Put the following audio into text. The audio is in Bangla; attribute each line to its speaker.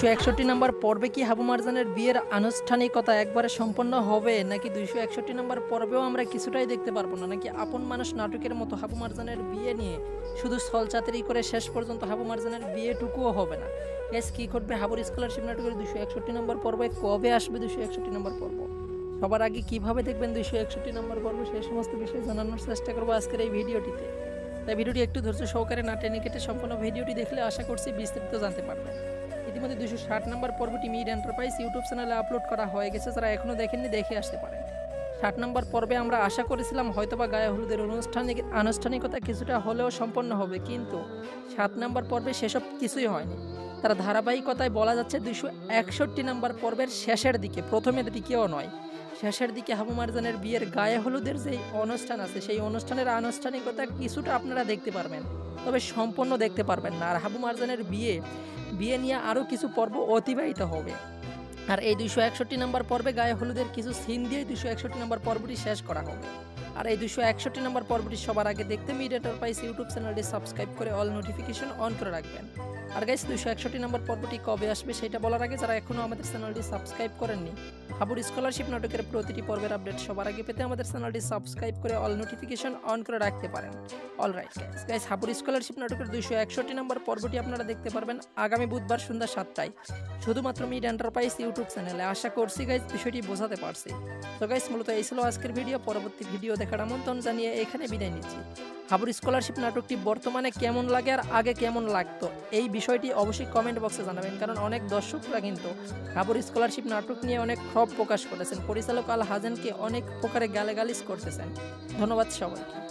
Speaker 1: 261 নম্বর পর্বে কি হাবু মারজানের বিয়ের আনুষ্ঠানিকতা একবারে সম্পন্ন হবে, নাকি 261 নম্বর পর্বেও আমরা কিছুটাই দেখতে পারবো না, নাকি আপন মানুষ নাটকের মতো হাবু মারজানের বিয়ে নিয়ে শুধু ছলচাতুরি করে শেষ পর্যন্ত হাবু মারজানের বিয়েটুকুও হবে না। গ্যাস কি ঘটবে হাবুর স্কলারশিপ নাটকের 261 নম্বর পর্বে, কবে আসবে 261 নম্বর পর্ব, সবার আগে কিভাবে দেখবেন 261 নম্বর পর্ব, সেই সমস্ত বিষয় জানানোর চেষ্টা করবো আজকের এই ভিডিওটিতে। তাই ভিডিওটি একটু ধৈর্য সহকারে না টেনে কেটে সম্পূর্ণ ভিডিওটি দেখলে আশা করছি বিস্তারিত জানতে পারবেন। ইতিমধ্যে 260 নম্বর পর্বটি মিড এন্টারপ্রাইজ ইউটিউব চ্যানেলে আপলোড করা হয়ে গেছে, যারা এখনও দেখেননি দেখে আসতে পারেন। 60 নম্বর পর্বে আমরা আশা করেছিলাম হয়তোবা গায়ে হলুদের আনুষ্ঠানিকতা কিছুটা হলেও সম্পন্ন হবে, কিন্তু 7 নম্বর পর্বে সেসব কিছুই হয়নি। তার ধারাবাহিকতায় বলা যাচ্ছে 261 নম্বর পর্বের শেষের দিকে, প্রথমের দিকেও নয়, শেষের দিকে হাবু মারজানের বিয়ের গায়ে হলুদের যেই অনুষ্ঠান আছে সেই অনুষ্ঠানের আনুষ্ঠানিকতা কিছুটা আপনারা দেখতে পারবেন, তবে সম্পূর্ণ দেখতে পারবেন না। আর হাবু মারজানের বিয়ে নিয়ে আরও কিছু পর্ব অতিবাহিত হবে। আর এই 261 নম্বর পর্বে গায়ে হলুদের কিছু সিন দিয়ে 261 নম্বর পর্বটি শেষ করা হবে। আর এই 261 নম্বর পর্বটি সবার আগে দেখতে মিড এন্টারপ্রাইজ ইউটিউব চ্যানেলটি সাবস্ক্রাইব করে অল নোটিফিকেশন অন করে রাখবেন। আর গাইস 261 নম্বর পর্বটি কবে আসবে সেটা বলার আগে যারা এখনও আমাদের চ্যানেলটি সাবস্ক্রাইব করেননি, হাবুর স্কলারশিপ নাটকের প্রতিটি পর্বের আপডেট সবার আগে পেতে আমাদের চ্যানেলটি সাবস্ক্রাইব করে অল নোটিফিকেশন অন করে রাখতে পারেন। অলরাইট গাইস, হাবুর স্কলারশিপ নাটকের 261 নম্বর পর্বটি আপনারা দেখতে পারবেন আগামী বুধবার সন্ধ্যা 7টায় শুধুমাত্র মিড এন্টারপ্রাইজ ইউটিউব চ্যানেলে। আশা করছি গাইস বিষয়টি বোঝাতে পারছি। তো গাইস মূলত এই ছিল আজকের ভিডিও, পরবর্তী ভিডিও দেখার আমন্ত্রণ জানিয়ে এখানে বিদায় নিচ্ছি। হাবুর স্কলারশিপ নাটকটি বর্তমানে কেমন লাগে আর আগে কেমন লাগতো এই বিষয়টি অবশ্যই কমেন্ট বক্সে জানাবেন, কারণ অনেক দর্শকরা কিন্তু হাবুর স্কলারশিপ নাটক নিয়ে অনেক ক্ষোভ প্রকাশ করেছেন, পরিচালক আল হাজেনকে অনেক প্রকারে গালাগালিজ করতেছেন। ধন্যবাদ সবাইকে।